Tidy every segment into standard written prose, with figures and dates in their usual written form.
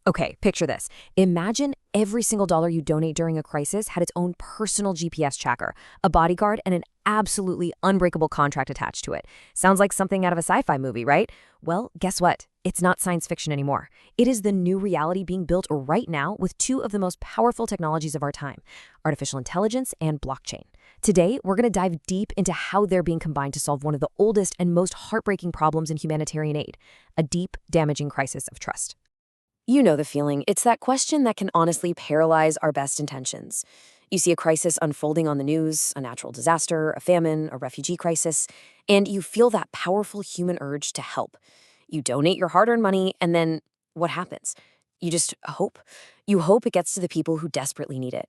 Okay, picture this. Imagine every single dollar you donate during a crisis had its own personal GPS tracker, a bodyguard, and an absolutely unbreakable contract attached to it. Sounds like something out of a sci-fi movie, right? Well, guess what? It's not science fiction anymore. It is the new reality being built right now with two of the most powerful technologies of our time, artificial intelligence and blockchain. Today, we're going to dive deep into how they're being combined to solve one of the oldest and most heartbreaking problems in humanitarian aid, a deep, damaging crisis of trust. You know the feeling. It's that question that can honestly paralyze our best intentions. You see a crisis unfolding on the news, a natural disaster, a famine, a refugee crisis, and you feel that powerful human urge to help. You donate your hard-earned money, and then what happens? You just hope. You hope it gets to the people who desperately need it.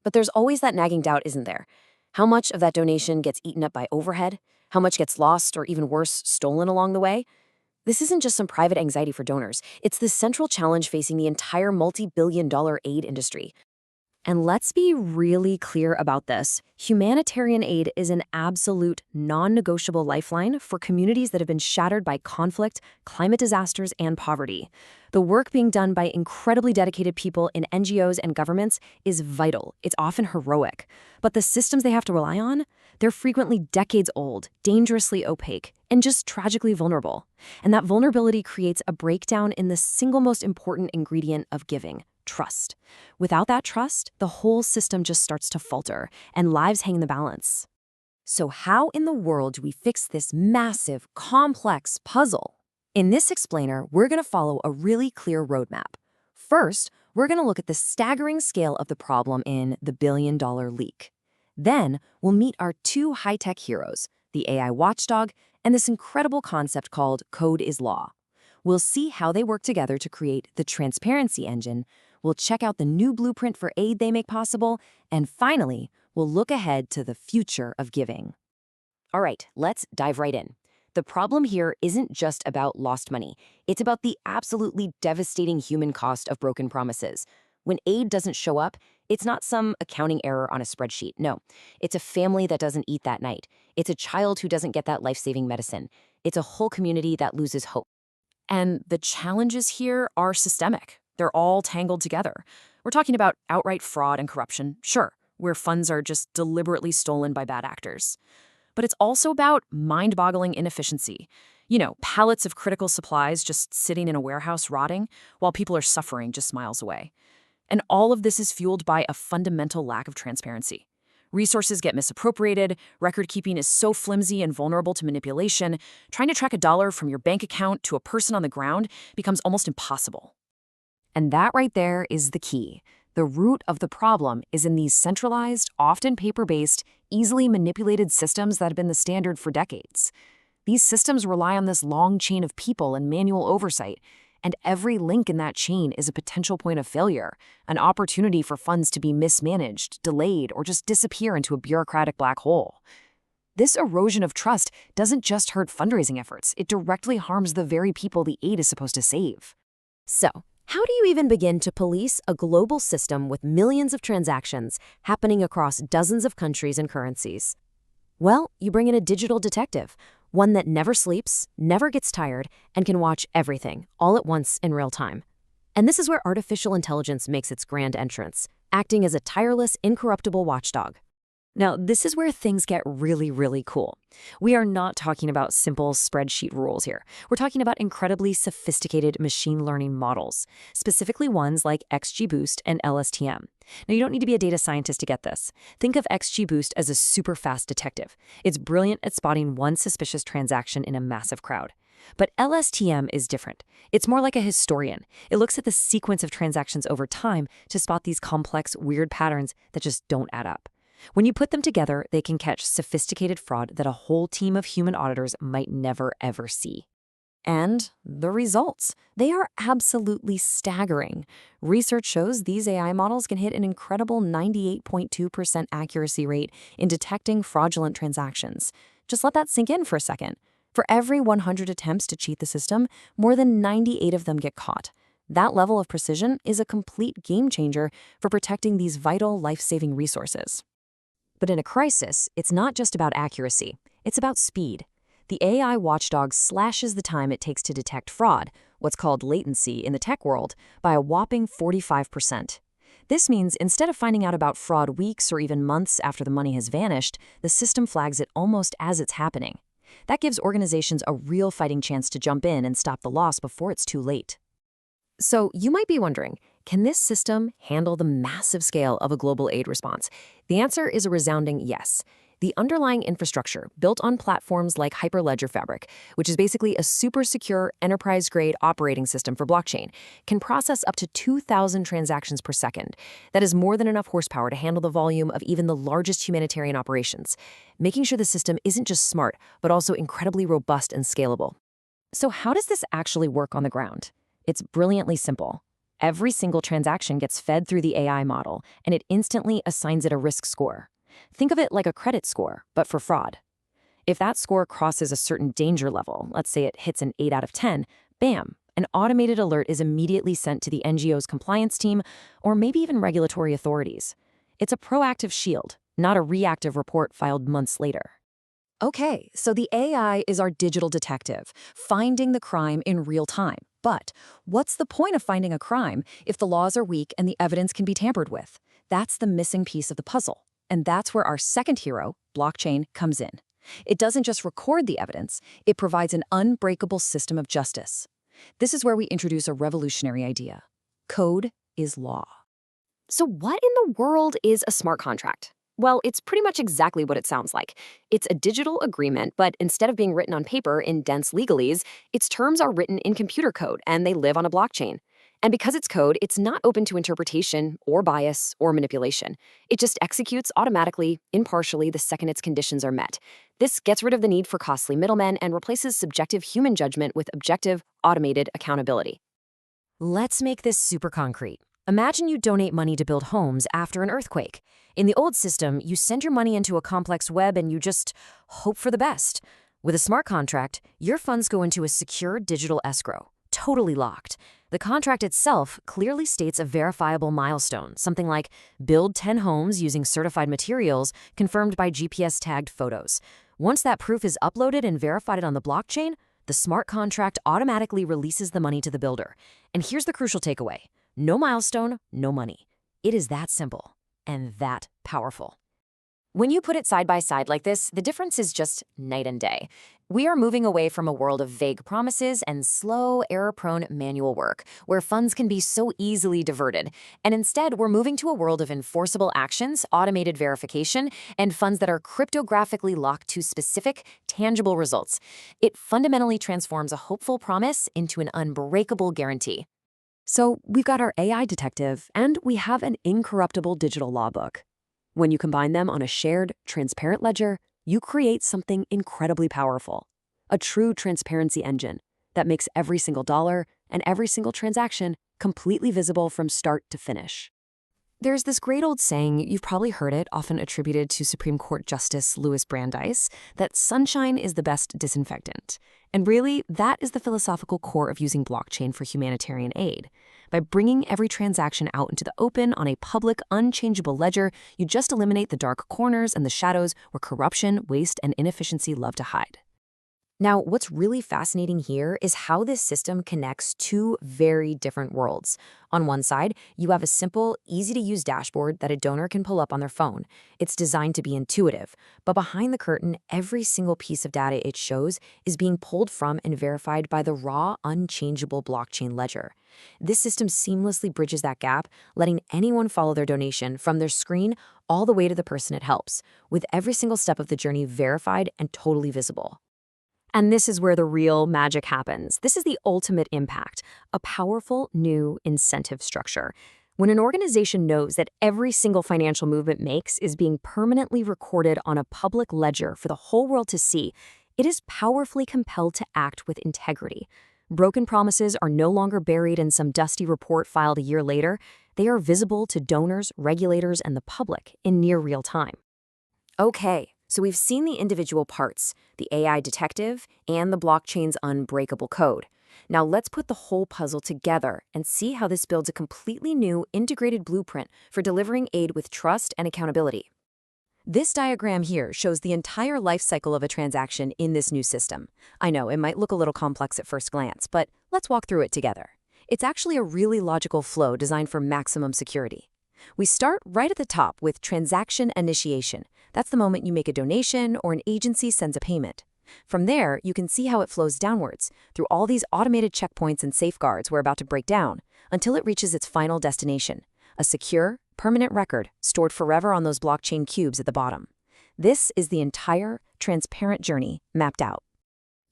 But there's always that nagging doubt, isn't there? How much of that donation gets eaten up by overhead? How much gets lost or even worse, stolen along the way? This isn't just some private anxiety for donors. It's the central challenge facing the entire multi-billion-dollar aid industry. And let's be really clear about this. Humanitarian aid is an absolute non-negotiable lifeline for communities that have been shattered by conflict, climate disasters, and poverty. The work being done by incredibly dedicated people in NGOs and governments is vital. It's often heroic. But the systems they have to rely on, they're frequently decades old, dangerously opaque, and just tragically vulnerable. And that vulnerability creates a breakdown in the single most important ingredient of giving: trust. Without that trust, the whole system just starts to falter, and lives hang in the balance. So how in the world do we fix this massive, complex puzzle? In this explainer, we're going to follow a really clear roadmap. First, we're going to look at the staggering scale of the problem in the billion-dollar leak. Then, we'll meet our two high-tech heroes, the AI watchdog and this incredible concept called code is law. We'll see how they work together to create the transparency engine. We'll check out the new blueprint for aid they make possible. And finally, we'll look ahead to the future of giving. All right, let's dive right in. The problem here isn't just about lost money. It's about the absolutely devastating human cost of broken promises. When aid doesn't show up, it's not some accounting error on a spreadsheet. No, it's a family that doesn't eat that night. It's a child who doesn't get that life-saving medicine. It's a whole community that loses hope. And the challenges here are systemic. They're all tangled together. We're talking about outright fraud and corruption, sure, where funds are just deliberately stolen by bad actors. But it's also about mind-boggling inefficiency. You know, pallets of critical supplies just sitting in a warehouse rotting while people are suffering just miles away. And all of this is fueled by a fundamental lack of transparency. Resources get misappropriated, record-keeping is so flimsy and vulnerable to manipulation, trying to track a dollar from your bank account to a person on the ground becomes almost impossible. And that right there is the key. The root of the problem is in these centralized, often paper-based, easily manipulated systems that have been the standard for decades. These systems rely on this long chain of people and manual oversight, and every link in that chain is a potential point of failure, an opportunity for funds to be mismanaged, delayed, or just disappear into a bureaucratic black hole. This erosion of trust doesn't just hurt fundraising efforts, it directly harms the very people the aid is supposed to save. So, how do you even begin to police a global system with millions of transactions happening across dozens of countries and currencies? Well, you bring in a digital detective, one that never sleeps, never gets tired, and can watch everything, all at once in real time. And this is where artificial intelligence makes its grand entrance, acting as a tireless, incorruptible watchdog. Now, this is where things get really, really cool. We are not talking about simple spreadsheet rules here. We're talking about incredibly sophisticated machine learning models, specifically ones like XGBoost and LSTM. Now, you don't need to be a data scientist to get this. Think of XGBoost as a super fast detective. It's brilliant at spotting one suspicious transaction in a massive crowd. But LSTM is different. It's more like a historian. It looks at the sequence of transactions over time to spot these complex, weird patterns that just don't add up. When you put them together, they can catch sophisticated fraud that a whole team of human auditors might never, ever see. And the results, they are absolutely staggering. Research shows these AI models can hit an incredible 98.2% accuracy rate in detecting fraudulent transactions. Just let that sink in for a second. For every 100 attempts to cheat the system, more than 98 of them get caught. That level of precision is a complete game changer for protecting these vital, life-saving resources. But in a crisis, it's not just about accuracy, it's about speed. The AI watchdog slashes the time it takes to detect fraud, what's called latency in the tech world, by a whopping 45%. This means instead of finding out about fraud weeks or even months after the money has vanished, the system flags it almost as it's happening. That gives organizations a real fighting chance to jump in and stop the loss before it's too late. So you might be wondering, can this system handle the massive scale of a global aid response? The answer is a resounding yes. The underlying infrastructure, built on platforms like Hyperledger Fabric, which is basically a super secure enterprise-grade operating system for blockchain, can process up to 2,000 transactions per second. That is more than enough horsepower to handle the volume of even the largest humanitarian operations, making sure the system isn't just smart, but also incredibly robust and scalable. So how does this actually work on the ground? It's brilliantly simple. Every single transaction gets fed through the AI model, and it instantly assigns it a risk score. Think of it like a credit score, but for fraud. If that score crosses a certain danger level, let's say it hits an 8 out of 10, bam, an automated alert is immediately sent to the NGO's compliance team or maybe even regulatory authorities. It's a proactive shield, not a reactive report filed months later. Okay, so the AI is our digital detective, finding the crime in real time. But what's the point of finding a crime if the laws are weak and the evidence can be tampered with? That's the missing piece of the puzzle. And that's where our second hero, blockchain, comes in. It doesn't just record the evidence, it provides an unbreakable system of justice. This is where we introduce a revolutionary idea. Code is law. So what in the world is a smart contract? Well, it's pretty much exactly what it sounds like. It's a digital agreement, but instead of being written on paper in dense legalese, its terms are written in computer code, and they live on a blockchain. And because it's code, it's not open to interpretation or bias or manipulation. It just executes automatically, impartially, the second its conditions are met. This gets rid of the need for costly middlemen and replaces subjective human judgment with objective, automated accountability. Let's make this super concrete. Imagine you donate money to build homes after an earthquake. In the old system, you send your money into a complex web and you just hope for the best. With a smart contract, your funds go into a secure digital escrow, totally locked. The contract itself clearly states a verifiable milestone, something like build 10 homes using certified materials confirmed by GPS-tagged photos. Once that proof is uploaded and verified on the blockchain, the smart contract automatically releases the money to the builder. And here's the crucial takeaway. No milestone, no money. It is that simple and that powerful. When you put it side by side like this, the difference is just night and day. We are moving away from a world of vague promises and slow, error-prone manual work, where funds can be so easily diverted. And instead, we're moving to a world of enforceable actions, automated verification, and funds that are cryptographically locked to specific, tangible results. It fundamentally transforms a hopeful promise into an unbreakable guarantee. So we've got our AI detective, and we have an incorruptible digital law book. When you combine them on a shared, transparent ledger, you create something incredibly powerful. A true transparency engine that makes every single dollar and every single transaction completely visible from start to finish. There's this great old saying, you've probably heard it, often attributed to Supreme Court Justice Louis Brandeis, that sunshine is the best disinfectant. And really, that is the philosophical core of using blockchain for humanitarian aid. By bringing every transaction out into the open on a public, unchangeable ledger, you just eliminate the dark corners and the shadows where corruption, waste, and inefficiency love to hide. Now, what's really fascinating here is how this system connects two very different worlds. On one side, you have a simple, easy-to-use dashboard that a donor can pull up on their phone. It's designed to be intuitive, but behind the curtain, every single piece of data it shows is being pulled from and verified by the raw, unchangeable blockchain ledger. This system seamlessly bridges that gap, letting anyone follow their donation from their screen all the way to the person it helps, with every single step of the journey verified and totally visible. And this is where the real magic happens. This is the ultimate impact, a powerful new incentive structure. When an organization knows that every single financial move it makes is being permanently recorded on a public ledger for the whole world to see, it is powerfully compelled to act with integrity. Broken promises are no longer buried in some dusty report filed a year later. They are visible to donors, regulators, and the public in near real time. Okay. So we've seen the individual parts, the AI detective and the blockchain's unbreakable code. Now let's put the whole puzzle together and see how this builds a completely new integrated blueprint for delivering aid with trust and accountability. This diagram here shows the entire life cycle of a transaction in this new system. I know it might look a little complex at first glance, but let's walk through it together. It's actually a really logical flow designed for maximum security. We start right at the top with transaction initiation. That's the moment you make a donation or an agency sends a payment. From there, you can see how it flows downwards, through all these automated checkpoints and safeguards we're about to break down, until it reaches its final destination, a secure, permanent record stored forever on those blockchain cubes at the bottom. This is the entire transparent journey mapped out.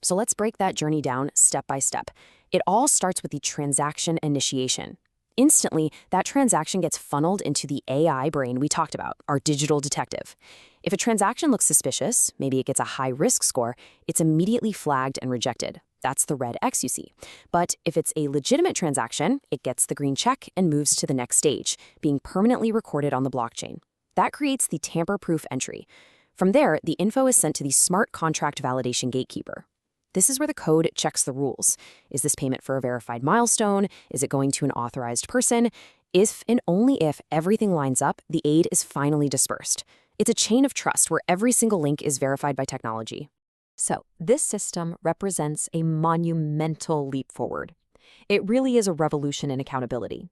So let's break that journey down step by step. It all starts with the transaction initiation. Instantly, that transaction gets funneled into the AI brain we talked about, our digital detective. If a transaction looks suspicious, maybe it gets a high risk score, it's immediately flagged and rejected. That's the red X you see. But if it's a legitimate transaction, it gets the green check and moves to the next stage, being permanently recorded on the blockchain. That creates the tamper-proof entry. From there, the info is sent to the smart contract validation gatekeeper. This is where the code checks the rules. Is this payment for a verified milestone? Is it going to an authorized person? If and only if everything lines up, the aid is finally dispersed. It's a chain of trust where every single link is verified by technology. So, this system represents a monumental leap forward. It really is a revolution in accountability.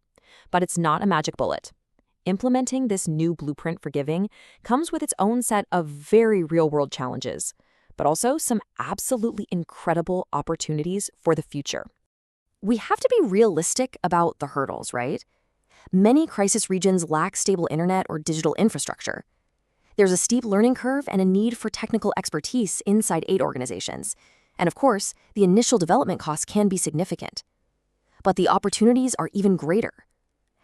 But it's not a magic bullet. Implementing this new blueprint for giving comes with its own set of very real-world challenges, but also some absolutely incredible opportunities for the future. We have to be realistic about the hurdles, right? Many crisis regions lack stable internet or digital infrastructure. There's a steep learning curve and a need for technical expertise inside aid organizations. And of course, the initial development costs can be significant. But the opportunities are even greater.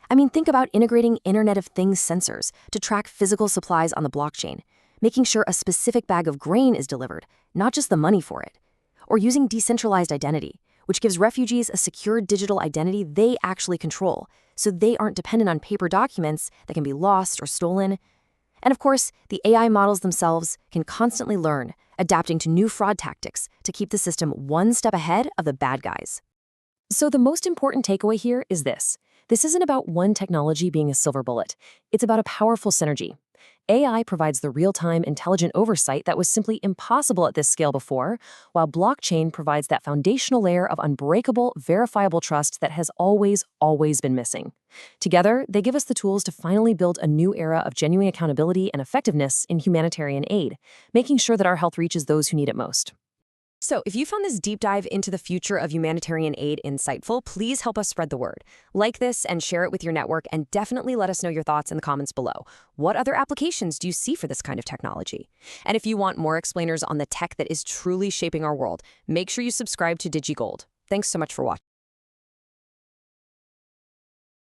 I mean, think about integrating Internet of Things sensors to track physical supplies on the blockchain, making sure a specific bag of grain is delivered, not just the money for it. Or using decentralized identity, which gives refugees a secure digital identity they actually control, so they aren't dependent on paper documents that can be lost or stolen. And of course, the AI models themselves can constantly learn, adapting to new fraud tactics to keep the system one step ahead of the bad guys. So the most important takeaway here is this. This isn't about one technology being a silver bullet. It's about a powerful synergy. AI provides the real-time, intelligent oversight that was simply impossible at this scale before, while blockchain provides that foundational layer of unbreakable, verifiable trust that has always been missing. Together, they give us the tools to finally build a new era of genuine accountability and effectiveness in humanitarian aid, making sure that our help reaches those who need it most. So, if you found this deep dive into the future of humanitarian aid insightful, please help us spread the word. Like this and share it with your network, and definitely let us know your thoughts in the comments below. What other applications do you see for this kind of technology? And if you want more explainers on the tech that is truly shaping our world, make sure you subscribe to Digi-Gold. Thanks so much for watching.